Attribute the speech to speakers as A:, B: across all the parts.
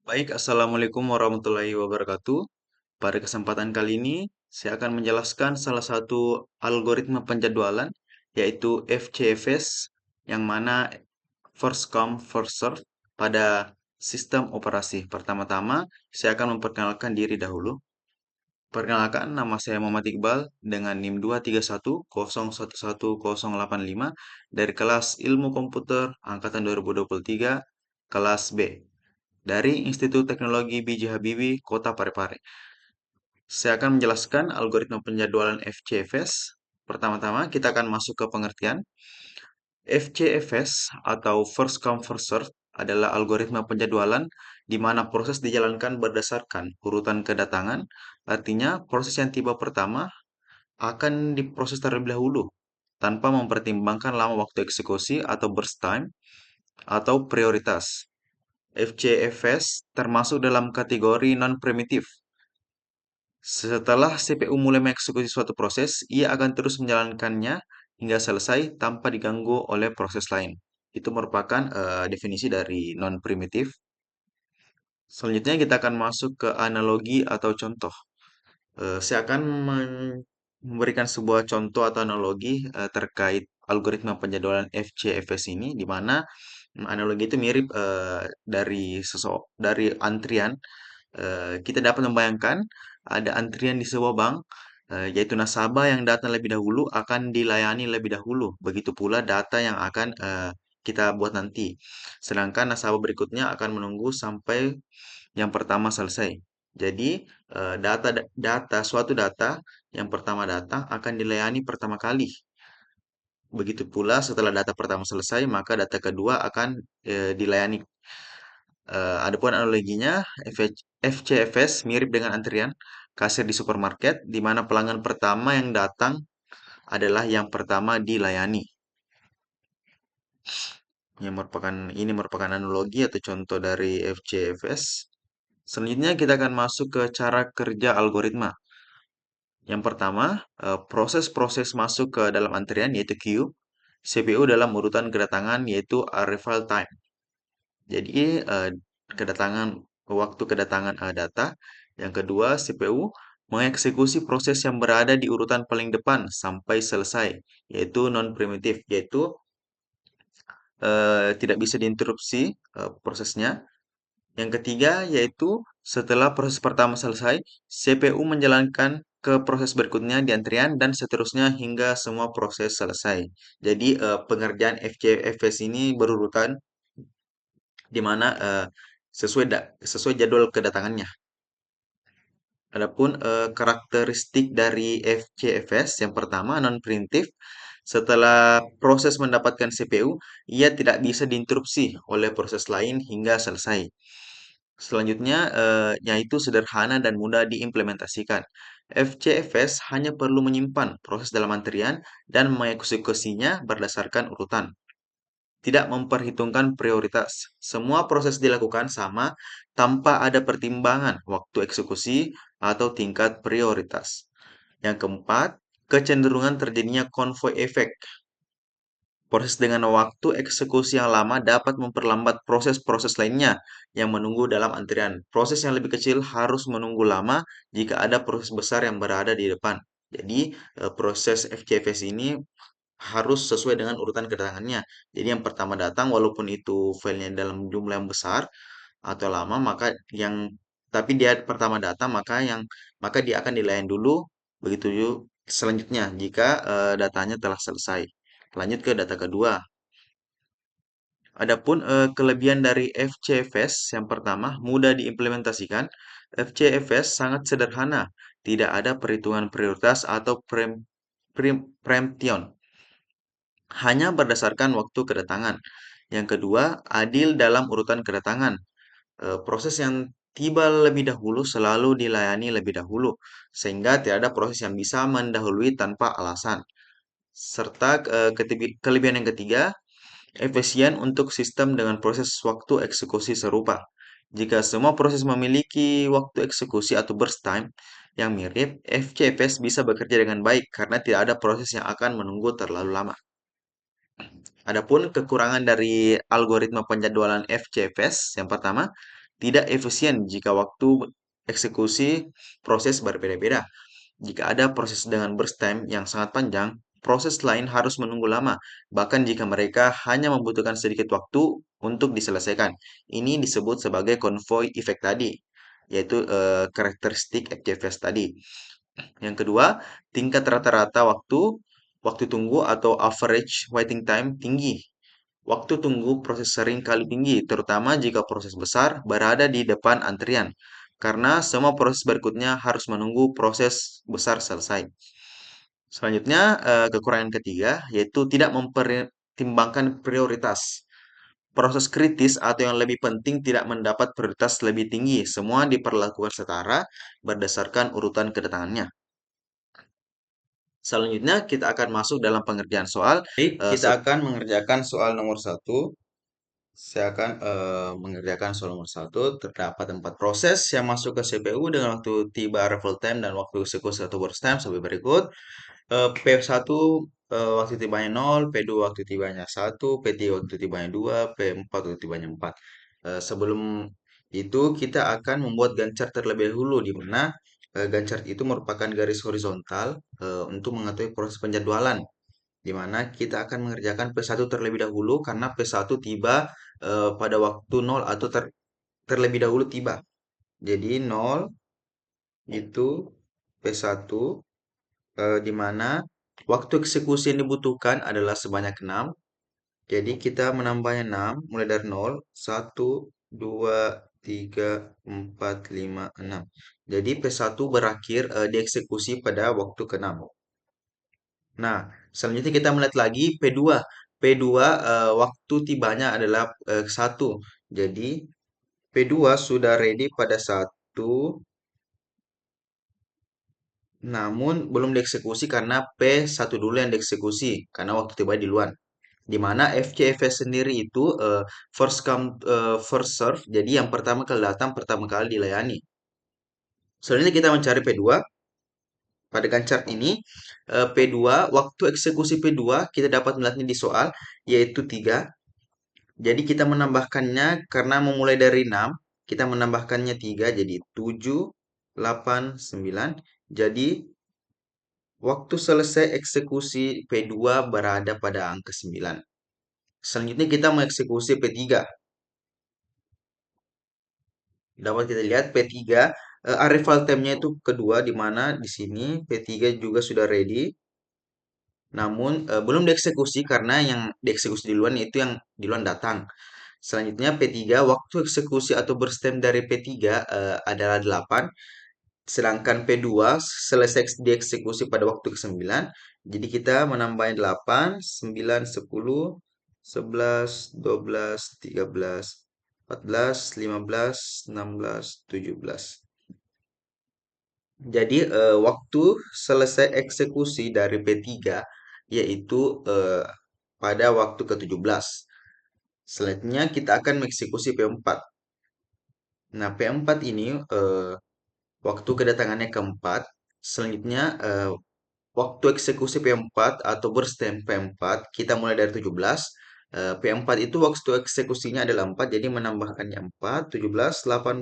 A: Baik, Assalamualaikum warahmatullahi wabarakatuh. Pada kesempatan kali ini, saya akan menjelaskan salah satu algoritma penjadwalan, yaitu FCFS, yang mana first come, first serve pada sistem operasi. Pertama-tama, saya akan memperkenalkan diri dahulu. Perkenalkan, nama saya Muhammad Iqbal dengan NIM 231011085 dari kelas Ilmu Komputer Angkatan 2023, kelas B dari Institut Teknologi B.J. Habibie, Kota Parepare. Saya akan menjelaskan algoritma penjadwalan FCFS. Pertama-tama, kita akan masuk ke pengertian. FCFS atau First Come First Serve adalah algoritma penjadwalan di mana proses dijalankan berdasarkan urutan kedatangan. Artinya, proses yang tiba pertama akan diproses terlebih dahulu tanpa mempertimbangkan lama waktu eksekusi atau burst time atau prioritas. FCFS termasuk dalam kategori non-primitif. Setelah CPU mulai mengeksekusi suatu proses, ia akan terus menjalankannya hingga selesai tanpa diganggu oleh proses lain. Itu merupakan definisi dari non-primitif. Selanjutnya kita akan masuk ke analogi atau contoh. Saya akan memberikan sebuah contoh atau analogi terkait algoritma penjadwalan FCFS ini, di mana analogi itu mirip dari antrian. Kita dapat membayangkan ada antrian di sebuah bank, yaitu nasabah yang datang lebih dahulu akan dilayani lebih dahulu. Begitu pula data yang akan kita buat nanti. Sedangkan nasabah berikutnya akan menunggu sampai yang pertama selesai. Jadi, suatu data yang pertama datang akan dilayani pertama kali. Begitu pula setelah data pertama selesai, maka data kedua akan dilayani. Adapun analoginya, FCFS mirip dengan antrian kasir di supermarket, di mana pelanggan pertama yang datang adalah yang pertama dilayani. Ini merupakan analogi atau contoh dari FCFS. Selanjutnya kita akan masuk ke cara kerja algoritma. Yang pertama, proses-proses masuk ke dalam antrian yaitu queue, CPU dalam urutan kedatangan yaitu arrival time. Jadi kedatangan waktu kedatangan data. Yang kedua, CPU mengeksekusi proses yang berada di urutan paling depan sampai selesai, yaitu non-primitif, yaitu tidak bisa diinterupsi prosesnya. Yang ketiga yaitu setelah proses pertama selesai, CPU menjalankan ke proses berikutnya di antrian dan seterusnya hingga semua proses selesai. Jadi pengerjaan FCFS ini berurutan di mana sesuai jadwal kedatangannya. Adapun karakteristik dari FCFS yang pertama non-preemptive. Setelah proses mendapatkan CPU, ia tidak bisa diinterupsi oleh proses lain hingga selesai. Selanjutnya, yaitu sederhana dan mudah diimplementasikan. FCFS hanya perlu menyimpan proses dalam antrian dan mengeksekusinya berdasarkan urutan. Tidak memperhitungkan prioritas. Semua proses dilakukan sama tanpa ada pertimbangan waktu eksekusi atau tingkat prioritas. Yang keempat, kecenderungan terjadinya konvoy efek. Proses dengan waktu eksekusi yang lama dapat memperlambat proses-proses lainnya yang menunggu dalam antrian. Proses yang lebih kecil harus menunggu lama jika ada proses besar yang berada di depan. Jadi, proses FCFS ini harus sesuai dengan urutan kedatangannya. Jadi yang pertama datang walaupun itu filenya dalam jumlah yang besar atau lama, tapi dia pertama datang maka dia akan dilayani dulu, begitu juga selanjutnya jika datanya telah selesai. Lanjut ke data kedua. Adapun kelebihan dari FCFS yang pertama mudah diimplementasikan. FCFS sangat sederhana, tidak ada perhitungan prioritas atau preemption, hanya berdasarkan waktu kedatangan. Yang kedua, adil dalam urutan kedatangan. Proses yang tiba lebih dahulu selalu dilayani lebih dahulu, sehingga tidak ada proses yang bisa mendahului tanpa alasan. Serta kelebihan yang ketiga, efisien untuk sistem dengan proses waktu eksekusi serupa. Jika semua proses memiliki waktu eksekusi atau burst time yang mirip, FCFS bisa bekerja dengan baik karena tidak ada proses yang akan menunggu terlalu lama. Adapun kekurangan dari algoritma penjadwalan FCFS yang pertama, tidak efisien jika waktu eksekusi proses berbeda-beda. Jika ada proses dengan burst time yang sangat panjang, proses lain harus menunggu lama, bahkan jika mereka hanya membutuhkan sedikit waktu untuk diselesaikan. Ini disebut sebagai convoy effect tadi, yaitu karakteristik FCFS tadi. Yang kedua, tingkat rata-rata waktu tunggu atau average waiting time tinggi. Waktu tunggu proses sering kali tinggi, terutama jika proses besar berada di depan antrian, karena semua proses berikutnya harus menunggu proses besar selesai. Selanjutnya, kekurangan ketiga yaitu tidak mempertimbangkan prioritas. Proses kritis atau yang lebih penting tidak mendapat prioritas lebih tinggi. Semua diperlakukan setara berdasarkan urutan kedatangannya. Selanjutnya, kita akan masuk dalam pengerjaan soal. Baik, kita akan mengerjakan soal nomor satu. Saya akan mengerjakan soal nomor satu. Terdapat 4 proses yang masuk ke CPU dengan waktu tiba arrival time dan waktu eksekusi atau burst time sebagai berikut. P1 waktu tibanya 0, P2 waktu tibanya 1, P3 waktu tibanya 2, P4 waktu tibanya 4. Sebelum itu kita akan membuat gancar terlebih dahulu di mana gancar itu merupakan garis horizontal untuk mengetahui proses penjadwalan di mana kita akan mengerjakan P1 terlebih dahulu karena P1 tiba pada waktu 0 atau terlebih dahulu tiba. Jadi 0 itu P1 di mana waktu eksekusi yang dibutuhkan adalah sebanyak 6. Jadi kita menambahnya 6 mulai dari 0, 1, 2, 3, 4, 5, 6. Jadi P1 berakhir dieksekusi pada waktu ke-6. Nah, selanjutnya kita melihat lagi P2. P2 waktu tibanya adalah 1. Jadi P2 sudah ready pada 1, namun belum dieksekusi karena P1 dulu yang dieksekusi karena waktu tiba di luar. Di mana FCFS sendiri itu first come first serve. Jadi yang pertama kali datang pertama kali dilayani. Selanjutnya kita mencari P2. Pada gancar ini P2 waktu eksekusi P2 kita dapat melihatnya di soal yaitu 3. Jadi kita menambahkannya karena memulai dari 6, kita menambahkannya 3 jadi 7, 8, 9. Jadi waktu selesai eksekusi P2 berada pada angka 9. Selanjutnya kita mengeksekusi P3. Dapat kita lihat P3 arrival time-nya itu kedua di mana di sini P3 juga sudah ready. Namun belum dieksekusi karena yang dieksekusi di luar itu yang di luar datang. Selanjutnya P3 waktu eksekusi atau berstem dari P3 adalah 8. Sedangkan P2 selesai dieksekusi pada waktu ke-9. Jadi kita menambahkan 8, 9, 10, 11, 12, 13, 14, 15, 16, 17. Jadi waktu selesai eksekusi dari P3 yaitu pada waktu ke-17. Selanjutnya kita akan mengeksekusi P4. Nah, P4 ini waktu kedatangannya keempat. Selanjutnya waktu eksekusi P4 atau berstem P4 kita mulai dari 17. P4 itu waktu eksekusinya adalah 4, jadi menambahkannya 4, 17, 18,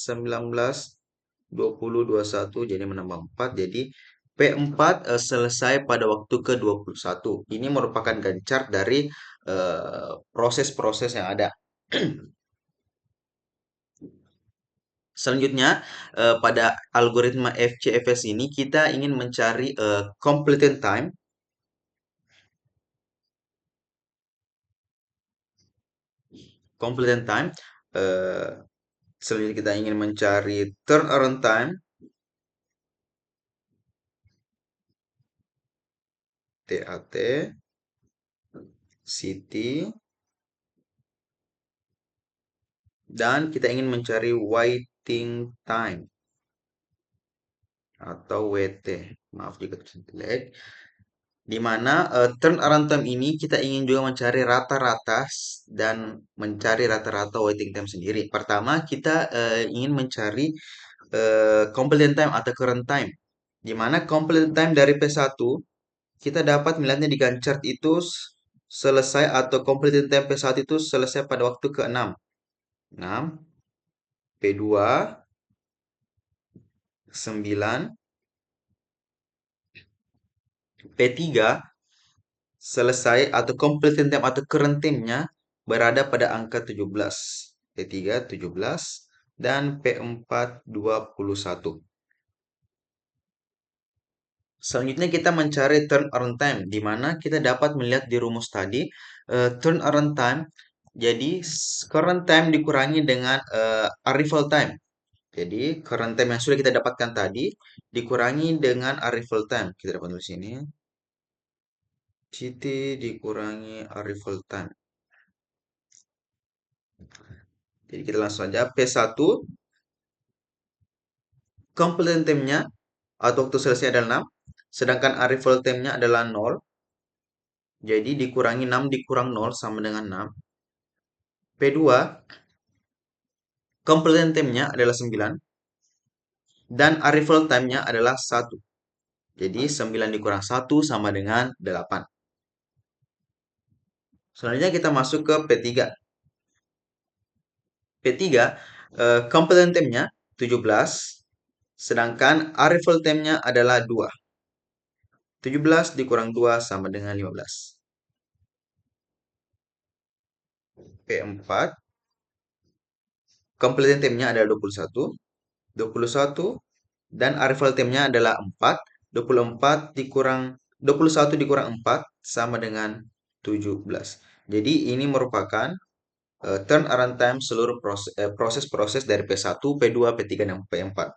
A: 19, 20, 21, jadi menambah 4. Jadi P4 selesai pada waktu ke-21. Ini merupakan gancar dari proses-proses yang ada. Selanjutnya, pada algoritma FCFS ini kita ingin mencari completion time. Completion time. eh, Selanjutnya kita ingin mencari turnaround time. TAT, CT, dan kita ingin mencari waiting time atau WT. Maaf jika tulisan jelek. Di mana turnaround time ini kita ingin juga mencari rata-rata dan mencari rata-rata waiting time sendiri. Pertama, kita ingin mencari completion time atau current time. Di mana completion time dari P1 kita dapat melihatnya di ganchart itu selesai atau completing time P1 itu selesai pada waktu ke-6. 6, P2, 9, P3 selesai atau completing time atau current time-nya berada pada angka 17. P3 17 dan P4 21. Selanjutnya kita mencari turnaround time, di mana kita dapat melihat di rumus tadi turnaround time. Jadi current time dikurangi dengan arrival time. Jadi current time yang sudah kita dapatkan tadi dikurangi dengan arrival time. Kita dapat tulis sini. CT dikurangi arrival time. Jadi kita langsung saja P1 completion time-nya atau waktu selesai adalah 6, sedangkan arrival time-nya adalah 0. Jadi dikurangi 6 dikurang 0 sama dengan 6. P2 completion time-nya adalah 9 dan arrival time-nya adalah 1. Jadi 9 dikurang 1 sama dengan 8. Selanjutnya kita masuk ke P3. P3 completion time-nya 17, sedangkan arrival time-nya adalah 2. 17 dikurang 2 sama dengan 15. P4 completion time-nya adalah 21. 21 dan arrival time-nya adalah 4. 24 dikurang 21 dikurang 4 sama dengan 17. Jadi ini merupakan turnaround time seluruh proses-proses dari P1, P2, P3 dan P4.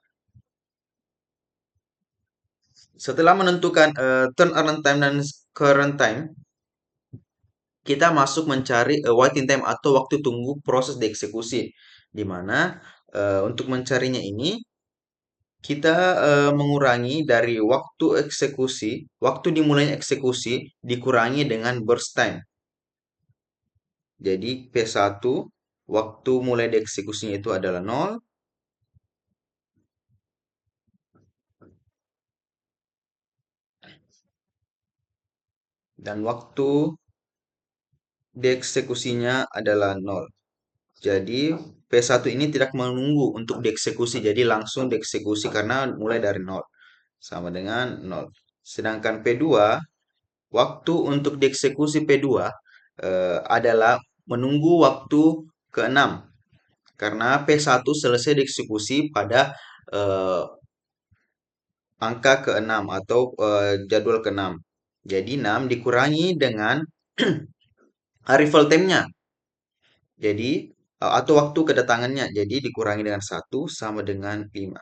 A: Setelah menentukan turnaround time dan current time, kita masuk mencari waiting time atau waktu tunggu proses dieksekusi. Di mana untuk mencarinya ini kita mengurangi dari waktu eksekusi, waktu dimulainya eksekusi dikurangi dengan burst time. Jadi P1 waktu mulai dieksekusinya itu adalah 0. Dan waktu dieksekusinya adalah 0. Jadi P1 ini tidak menunggu untuk dieksekusi, jadi langsung dieksekusi karena mulai dari 0. Sama dengan 0. Sedangkan P2, waktu untuk dieksekusi P2 adalah menunggu waktu ke-6. Karena P1 selesai dieksekusi pada angka ke-6 atau jadwal ke-6. Jadi 6 dikurangi dengan arrival time-nya. Jadi atau waktu kedatangannya. Jadi dikurangi dengan 1 sama dengan 5.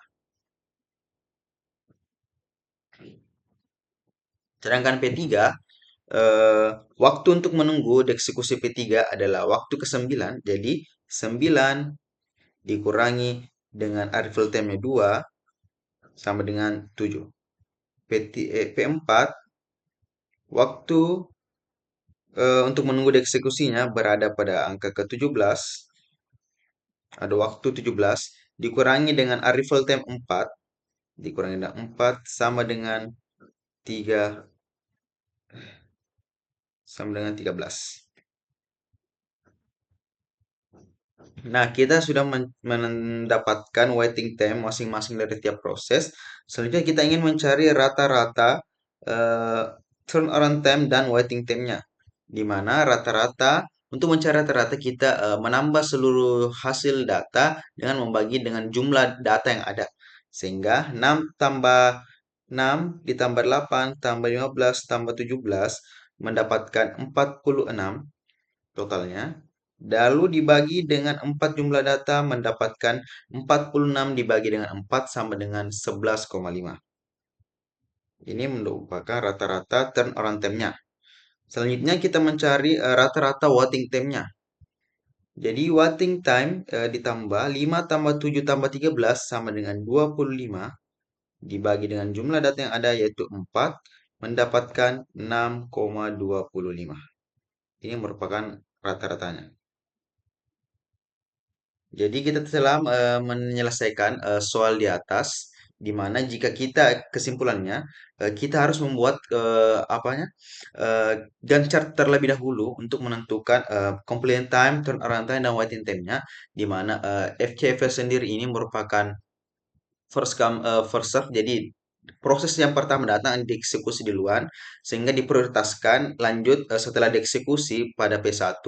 A: Sedangkan P3 waktu untuk menunggu dieksekusi P3 adalah waktu ke-9. Jadi 9 dikurangi dengan arrival time-nya 2 sama dengan 7. P4 waktu untuk menunggu dieksekusinya berada pada angka ke-17. Ada waktu 17 dikurangi dengan arrival time 4. Dikurangi dengan 4 sama dengan 3 sama dengan 13. Nah, kita sudah mendapatkan waiting time masing-masing dari tiap proses. Selanjutnya kita ingin mencari rata-rata eh, turnaround time dan waiting time-nya. Di mana rata-rata, untuk mencari rata-rata kita menambah seluruh hasil data dengan membagi dengan jumlah data yang ada. Sehingga 6 tambah 6 ditambah 8 tambah 15 tambah 17 mendapatkan 46 totalnya. Lalu dibagi dengan 4 jumlah data mendapatkan 46 dibagi dengan 4 sama dengan 11,5. Ini merupakan rata-rata turnaround time-nya. Selanjutnya kita mencari rata-rata waiting time-nya. Jadi waiting time ditambah 5 tambah 7 tambah 13 sama dengan 25 dibagi dengan jumlah data yang ada yaitu 4 mendapatkan 6,25. Ini merupakan rata-ratanya. Jadi kita telah menyelesaikan soal di atas. di mana jika kita kesimpulannya kita harus membuat apanya eh, gancar terlebih dahulu untuk menentukan completion time, turnaround time dan waiting time-nya, di mana FCFS sendiri ini merupakan first come first serve. Jadi proses yang pertama datang dieksekusi duluan sehingga diprioritaskan lanjut setelah dieksekusi pada P1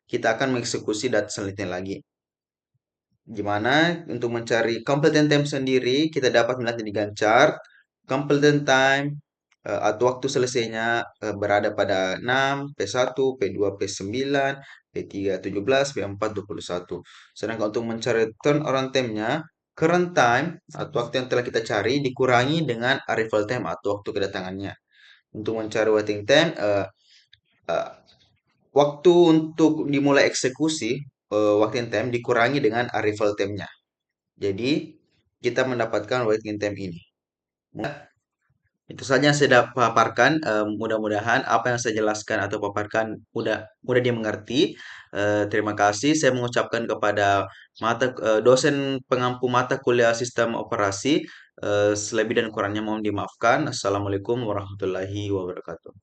A: kita akan mengeksekusi data selanjutnya lagi. Gimana untuk mencari completion time sendiri kita dapat melihat di Gantt chart. Completion time atau waktu selesainya berada pada 6, P1, P2, P9, P3, 17, P4, 21. Sedangkan untuk mencari turnaround time-nya, current time atau waktu yang telah kita cari dikurangi dengan arrival time atau waktu kedatangannya. Untuk mencari waiting time, eh, waktu untuk dimulai eksekusi, waiting time dikurangi dengan arrival time-nya. Jadi, kita mendapatkan waiting time ini. Itu saja yang saya paparkan. Mudah-mudahan apa yang saya jelaskan atau paparkan mudah mudah dimengerti. Terima kasih. Saya mengucapkan kepada dosen pengampu mata kuliah sistem operasi. Selebih dan kurangnya mohon dimaafkan. Assalamualaikum warahmatullahi wabarakatuh.